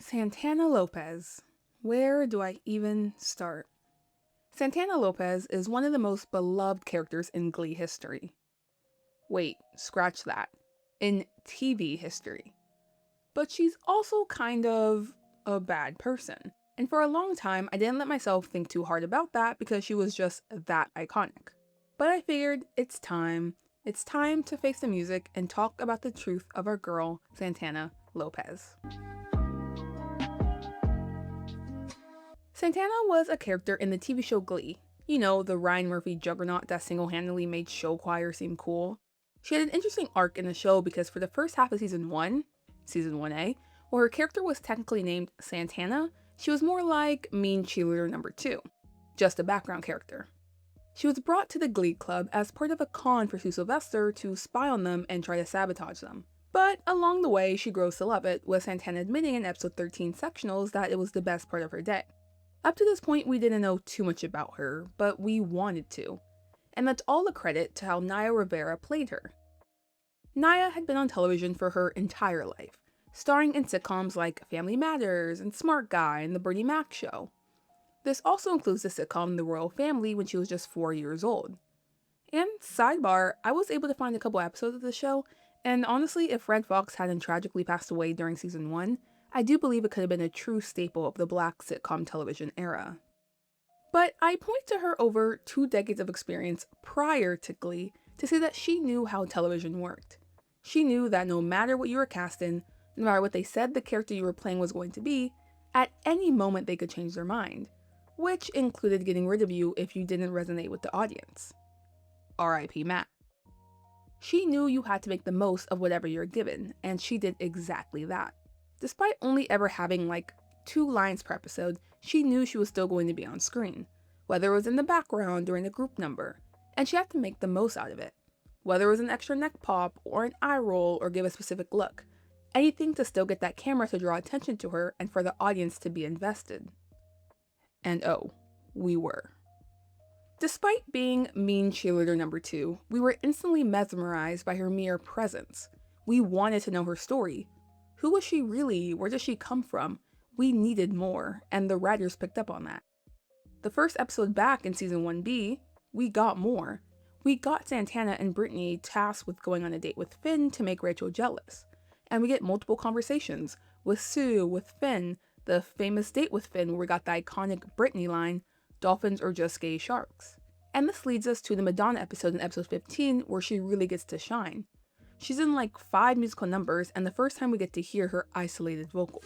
Santana Lopez. Where do I even start? Santana Lopez is one of the most beloved characters in Glee history. Wait, scratch that. In TV history. But she's also kind of a bad person. And for a long time, I didn't let myself think too hard about that because she was just that iconic. But I figured it's time. It's time to face the music and talk about the truth of our girl, Santana Lopez. Santana was a character in the TV show Glee. You know, the Ryan Murphy juggernaut that single-handedly made show choir seem cool. She had an interesting arc in the show because for the first half of season 1A, where her character was technically named Santana, she was more like mean cheerleader number 2, just a background character. She was brought to the Glee Club as part of a con for Sue Sylvester to spy on them and try to sabotage them. But along the way, she grows to love it, with Santana admitting in episode 13 sectionals that it was the best part of her day. Up to this point, we didn't know too much about her, but we wanted to. And that's all a credit to how Naya Rivera played her. Naya had been on television for her entire life, starring in sitcoms like Family Matters and Smart Guy and The Bernie Mac Show. This also includes the sitcom The Royal Family when she was just 4 years old. And sidebar, I was able to find a couple episodes of the show, and honestly, if Red Fox hadn't tragically passed away during season 1, I do believe it could have been a true staple of the Black sitcom television era. But I point to her over 2 decades of experience prior to Glee to say that she knew how television worked. She knew that no matter what you were cast in, no matter what they said the character you were playing was going to be, at any moment they could change their mind, which included getting rid of you if you didn't resonate with the audience. R.I.P. Matt. She knew you had to make the most of whatever you're given, and she did exactly that. Despite only ever having like 2 lines per episode, she knew she was still going to be on screen, whether it was in the background during a group number, and she had to make the most out of it. Whether it was an extra neck pop, or an eye roll, or give a specific look. Anything to still get that camera to draw attention to her and for the audience to be invested. And oh, we were. Despite being mean cheerleader number 2, we were instantly mesmerized by her mere presence. We wanted to know her story. Who was she really? Where does she come from? We needed more, and the writers picked up on that. The first episode back in season 1B, we got more. We got Santana and Brittany tasked with going on a date with Finn to make Rachel jealous. And we get multiple conversations with Sue, with Finn, the famous date with Finn where we got the iconic Brittany line, "Dolphins are just gay sharks." And this leads us to the Madonna episode in episode 15 where she really gets to shine. She's in like 5 musical numbers, and the first time we get to hear her isolated vocals.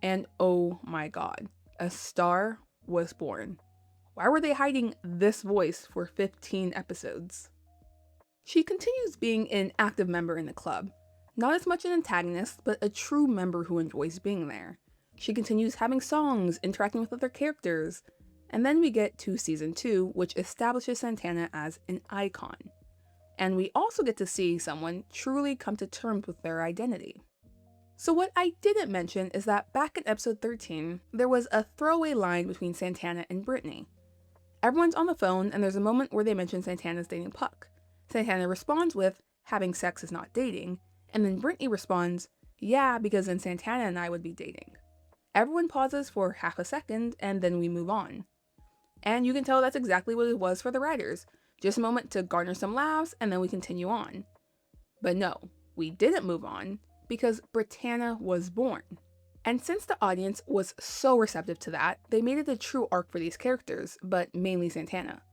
And oh my god, a star was born. Why were they hiding this voice for 15 episodes? She continues being an active member in the club. Not as much an antagonist, but a true member who enjoys being there. She continues having songs, interacting with other characters. And then we get to season 2, which establishes Santana as an icon. And we also get to see someone truly come to terms with their identity. So what I didn't mention is that back in episode 13, there was a throwaway line between Santana and Brittany. Everyone's on the phone, and there's a moment where they mention Santana's dating Puck. Santana responds with, "Having sex is not dating," and then Brittany responds, "Yeah, because then Santana and I would be dating." Everyone pauses for half a second, and then we move on. And you can tell that's exactly what it was for the writers. Just a moment to garner some laughs, and then we continue on. But no, we didn't move on, because Brittana was born. And since the audience was so receptive to that, they made it a true arc for these characters, but mainly Santana.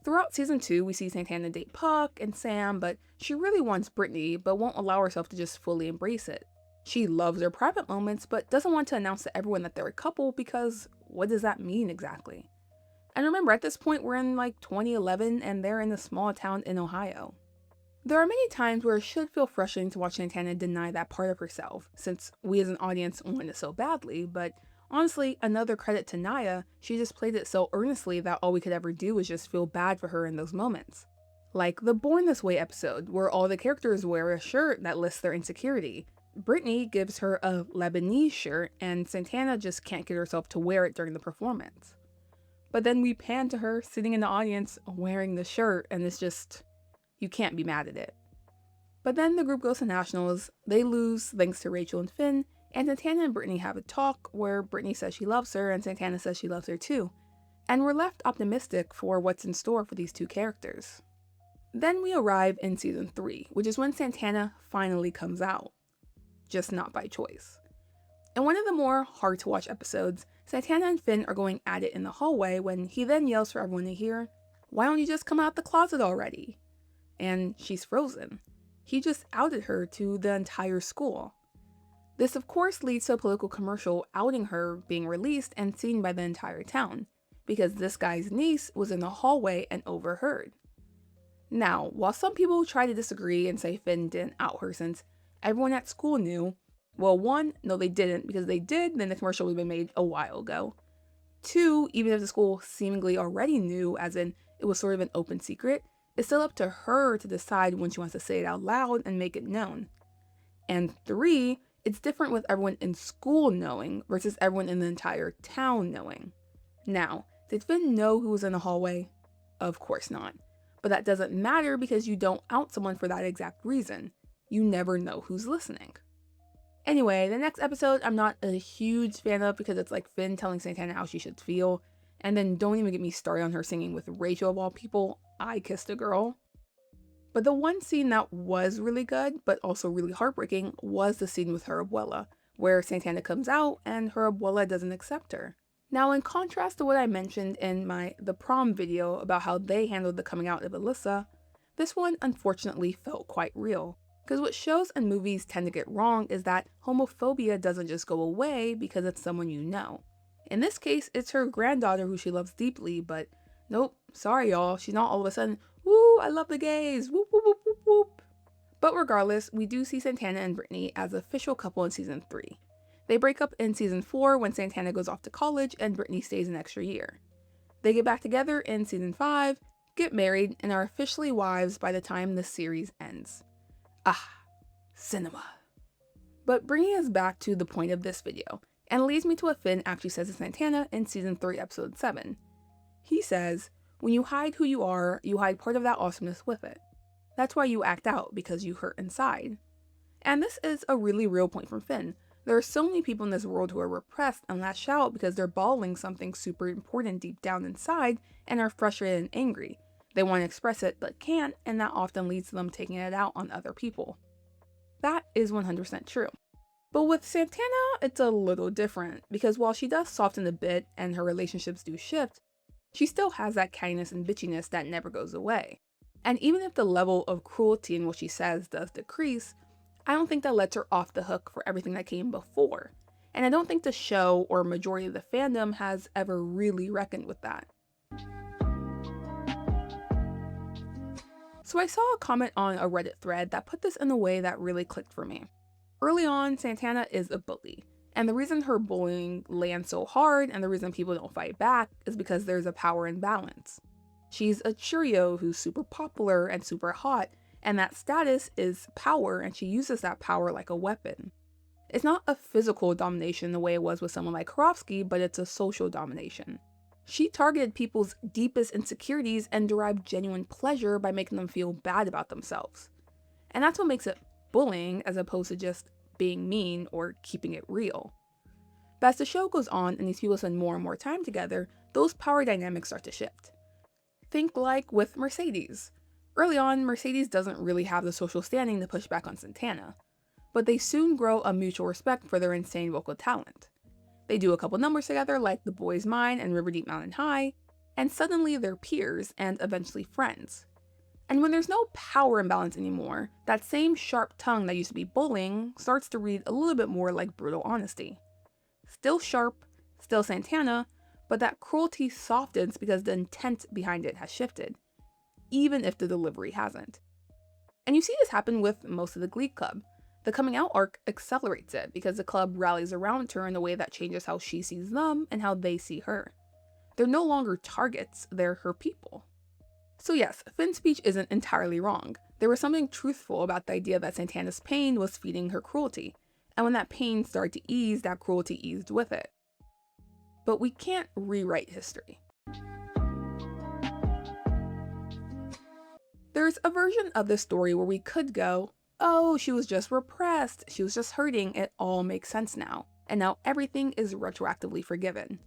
Throughout season 2, we see Santana date Puck and Sam, but she really wants Brittany, but won't allow herself to just fully embrace it. She loves their private moments, but doesn't want to announce to everyone that they're a couple because what does that mean exactly? And remember, at this point, we're in like 2011 and they're in a small town in Ohio. There are many times where it should feel frustrating to watch Santana deny that part of herself, since we as an audience want it so badly, but honestly, another credit to Naya, she just played it so earnestly that all we could ever do was just feel bad for her in those moments. Like the Born This Way episode, where all the characters wear a shirt that lists their insecurity. Brittany gives her a Lebanese shirt, and Santana just can't get herself to wear it during the performance. But then we pan to her sitting in the audience wearing the shirt, and it's just, you can't be mad at it. But then the group goes to nationals, they lose thanks to Rachel and Finn, and Santana and Brittany have a talk where Brittany says she loves her and Santana says she loves her too. And we're left optimistic for what's in store for these two characters. Then we arrive in season 3, which is when Santana finally comes out. Just not by choice. In one of the more hard to watch episodes, Santana and Finn are going at it in the hallway when he then yells for everyone to hear, "Why don't you just come out the closet already?" And she's frozen. He just outed her to the entire school. This of course leads to a political commercial outing her being released and seen by the entire town, because this guy's niece was in the hallway and overheard. Now, while some people try to disagree and say Finn didn't out her since everyone at school knew, well, 1, no they didn't, because they did, then the commercial would have been made a while ago. 2, even if the school seemingly already knew, as in it was sort of an open secret, it's still up to her to decide when she wants to say it out loud and make it known. And 3, it's different with everyone in school knowing versus everyone in the entire town knowing. Now, did Finn know who was in the hallway? Of course not. But that doesn't matter because you don't out someone for that exact reason. You never know who's listening. Anyway, the next episode I'm not a huge fan of because it's like Finn telling Santana how she should feel. And then don't even get me started on her singing with Rachel of all people, "I Kissed a Girl." But the one scene that was really good, but also really heartbreaking, was the scene with her abuela, where Santana comes out and her abuela doesn't accept her. Now, in contrast to what I mentioned in the prom video about how they handled the coming out of Alyssa, this one unfortunately felt quite real. Because what shows and movies tend to get wrong is that homophobia doesn't just go away because it's someone you know. In this case, it's her granddaughter who she loves deeply, but nope, sorry y'all, she's not all of a sudden, "Woo, I love the gays, whoop whoop whoop whoop whoop." But regardless, we do see Santana and Brittany as an official couple in season 3. They break up in season 4 when Santana goes off to college and Brittany stays an extra year. They get back together in season 5, get married, and are officially wives by the time the series ends. Ah, cinema. But bringing us back to the point of this video, and leads me to what Finn actually says to Santana in season 3 episode 7. He says, "When you hide who you hide part of that awesomeness with it. That's why you act out, because you hurt inside." And this is a really real point from Finn. There are so many people in this world who are repressed and lash out because they're battling something super important deep down inside and are frustrated and angry. They want to express it but can't, and that often leads to them taking it out on other people. That is 100% true. But with Santana, it's a little different, because while she does soften a bit and her relationships do shift, she still has that cattiness and bitchiness that never goes away. And even if the level of cruelty in what she says does decrease, I don't think that lets her off the hook for everything that came before. And I don't think the show or majority of the fandom has ever really reckoned with that. So I saw a comment on a Reddit thread that put this in a way that really clicked for me. Early on, Santana is a bully. And the reason her bullying lands so hard and the reason people don't fight back is because there's a power imbalance. She's a Cheerio who's super popular and super hot, and that status is power, and she uses that power like a weapon. It's not a physical domination the way it was with someone like Karofsky, but it's a social domination. She targeted people's deepest insecurities and derived genuine pleasure by making them feel bad about themselves. And that's what makes it bullying as opposed to just being mean or keeping it real. But as the show goes on and these people spend more and more time together, those power dynamics start to shift. Think like with Mercedes. Early on, Mercedes doesn't really have the social standing to push back on Santana, but they soon grow a mutual respect for their insane vocal talent. They do a couple numbers together like The Boy's Mine and River Deep Mountain High, and suddenly they're peers and eventually friends. And when there's no power imbalance anymore, that same sharp tongue that used to be bullying starts to read a little bit more like brutal honesty. Still sharp, still Santana, but that cruelty softens because the intent behind it has shifted, even if the delivery hasn't. And you see this happen with most of the Glee Club. The coming out arc accelerates it because the club rallies around her in a way that changes how she sees them and how they see her. They're no longer targets, they're her people. So yes, Finn's speech isn't entirely wrong. There was something truthful about the idea that Santana's pain was feeding her cruelty, and when that pain started to ease, that cruelty eased with it. But we can't rewrite history. There's a version of this story where we could go, oh, she was just repressed, she was just hurting, it all makes sense now, and now everything is retroactively forgiven.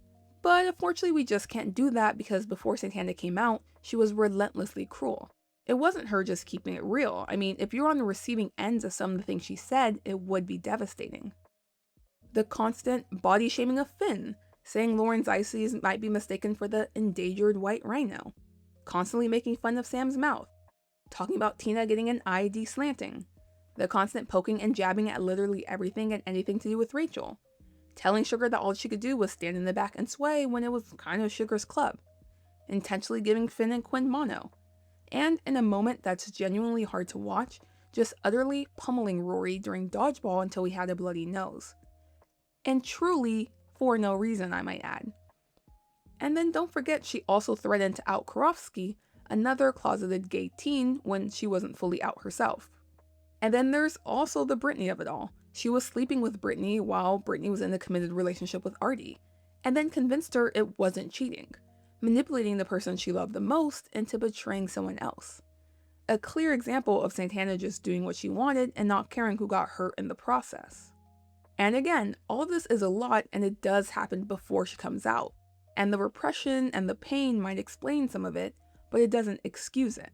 But unfortunately, we just can't do that because before Santana came out, she was relentlessly cruel. It wasn't her just keeping it real. I mean, if you're on the receiving ends of some of the things she said, it would be devastating. The constant body shaming of Finn, saying Lauren's ices might be mistaken for the endangered white rhino, constantly making fun of Sam's mouth, talking about Tina getting an IED slanting, the constant poking and jabbing at literally everything and anything to do with Rachel, telling Sugar that all she could do was stand in the back and sway when it was kind of Sugar's club, intentionally giving Finn and Quinn mono, and in a moment that's genuinely hard to watch, just utterly pummeling Rory during dodgeball until he had a bloody nose. And truly, for no reason, I might add. And then don't forget she also threatened to out Karofsky, another closeted gay teen, when she wasn't fully out herself. And then there's also the Brittany of it all. She was sleeping with Brittany while Brittany was in a committed relationship with Artie, and then convinced her it wasn't cheating, manipulating the person she loved the most into betraying someone else. A clear example of Santana just doing what she wanted and not caring who got hurt in the process. And again, all of this is a lot and it does happen before she comes out, and the repression and the pain might explain some of it, but it doesn't excuse it.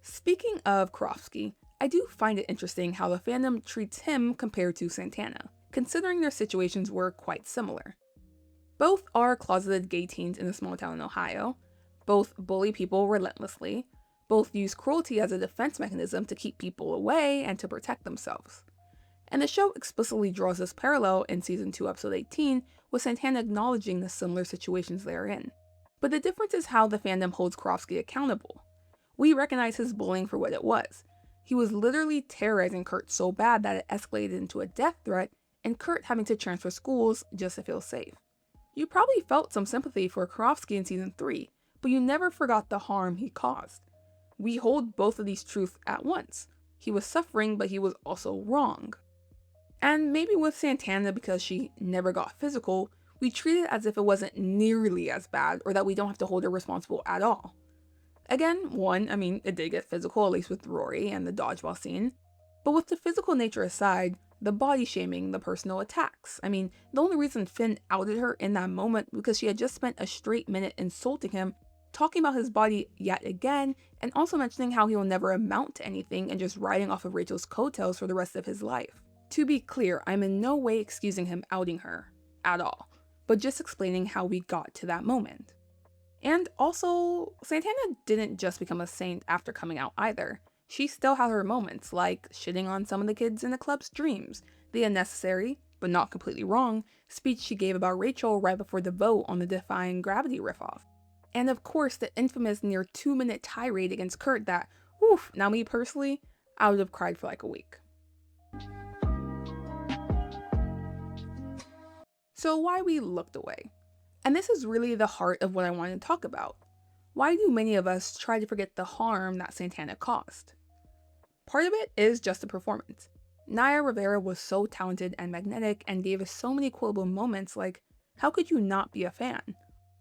Speaking of Karofsky, I do find it interesting how the fandom treats him compared to Santana, considering their situations were quite similar. Both are closeted gay teens in a small town in Ohio, both bully people relentlessly, both use cruelty as a defense mechanism to keep people away and to protect themselves. And the show explicitly draws this parallel in Season 2, Episode 18, with Santana acknowledging the similar situations they are in. But the difference is how the fandom holds Karofsky accountable. We recognize his bullying for what it was. He was literally terrorizing Kurt so bad that it escalated into a death threat, and Kurt having to transfer schools just to feel safe. You probably felt some sympathy for Karofsky in Season 3, but you never forgot the harm he caused. We hold both of these truths at once. He was suffering, but he was also wrong. And maybe with Santana, because she never got physical, we treat it as if it wasn't nearly as bad, or that we don't have to hold her responsible at all. Again, it did get physical, at least with Rory and the dodgeball scene. But with the physical nature aside, the body shaming, the personal attacks. The only reason Finn outed her in that moment was because she had just spent a straight minute insulting him, talking about his body yet again, and also mentioning how he will never amount to anything and just riding off of Rachel's coattails for the rest of his life. To be clear, I'm in no way excusing him outing her, at all, but just explaining how we got to that moment. And also, Santana didn't just become a saint after coming out either. She still had her moments, like shitting on some of the kids in the club's dreams, the unnecessary, but not completely wrong, speech she gave about Rachel right before the vote on the Defying Gravity riff-off. And of course, the infamous near 2-minute tirade against Kurt that, now me personally, I would have cried for like a week. So why we looked away. And this is really the heart of what I wanted to talk about. Why do many of us try to forget the harm that Santana caused? Part of it is just the performance. Naya Rivera was so talented and magnetic and gave us so many quotable moments, like, how could you not be a fan?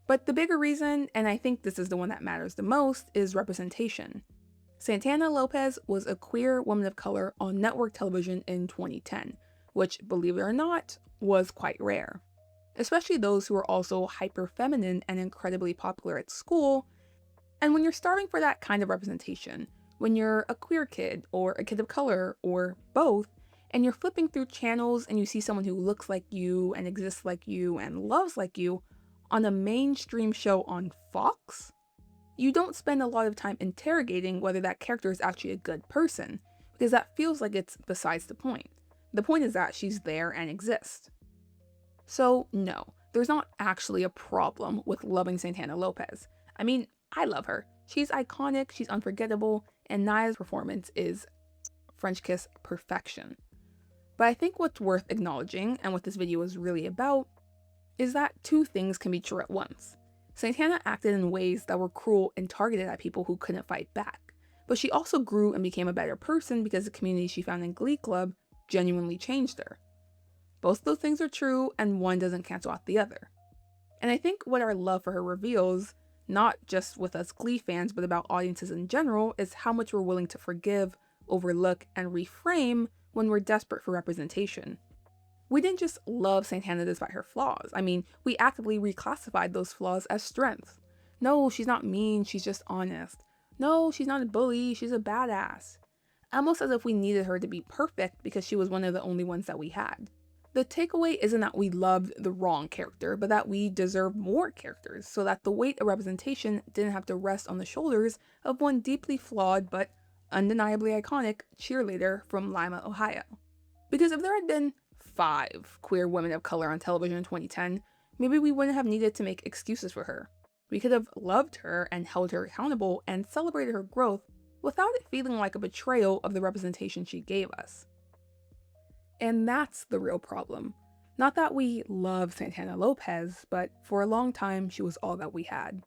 But the bigger reason, and I think this is the one that matters the most, is representation. Santana Lopez was a queer woman of color on network television in 2010, which, believe it or not, was quite rare. Especially those who are also hyper-feminine and incredibly popular at school. And when you're starving for that kind of representation, when you're a queer kid, or a kid of color, or both, and you're flipping through channels and you see someone who looks like you and exists like you and loves like you on a mainstream show on Fox, you don't spend a lot of time interrogating whether that character is actually a good person, because that feels like it's besides the point. The point is that she's there and exists. So no, there's not actually a problem with loving Santana Lopez. I love her. She's iconic, she's unforgettable, and Naya's performance is French kiss perfection. But I think what's worth acknowledging, and what this video is really about, is that two things can be true at once. Santana acted in ways that were cruel and targeted at people who couldn't fight back, but she also grew and became a better person because the community she found in Glee Club genuinely changed her. Both those things are true, and one doesn't cancel out the other. And I think what our love for her reveals, not just with us Glee fans, but about audiences in general, is how much we're willing to forgive overlook, and reframe when we're desperate for representation. We didn't just love Santana despite her flaws. I mean, we actively reclassified those flaws as strengths. No, she's not mean, she's just honest. No, she's not a bully, she's a badass. Almost as if we needed her to be perfect because she was one of the only ones that we had. The takeaway isn't that we loved the wrong character, but that we deserve more characters so that the weight of representation didn't have to rest on the shoulders of one deeply flawed but undeniably iconic cheerleader from Lima, Ohio. Because if there had been 5 queer women of color on television in 2010, maybe we wouldn't have needed to make excuses for her. We could have loved her and held her accountable and celebrated her growth without it feeling like a betrayal of the representation she gave us. And that's the real problem. Not that we love Santana Lopez, but for a long time she was all that we had.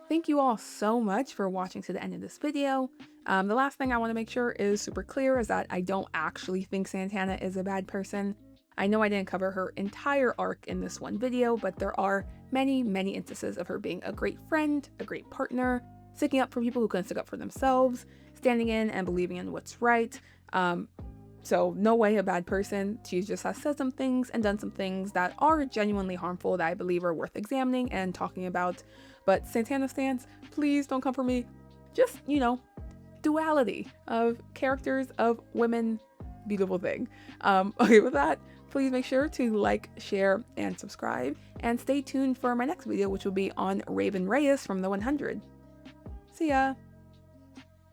Thank you all so much for watching to the end of this video. The last thing I want to make sure is super clear is that I don't actually think Santana is a bad person. I know I didn't cover her entire arc in this one video, but there are many instances of her being a great friend, a great partner, sticking up for people who couldn't stick up for themselves, standing in and believing in what's right. So no way a bad person. She just has said some things and done some things that are genuinely harmful that I believe are worth examining and talking about. But Santana stans, please don't come for me. Just, duality of characters, of women, beautiful thing. Okay, with that, please make sure to like, share, and subscribe, and stay tuned for my next video, which will be on Raven Reyes from the 100. See ya!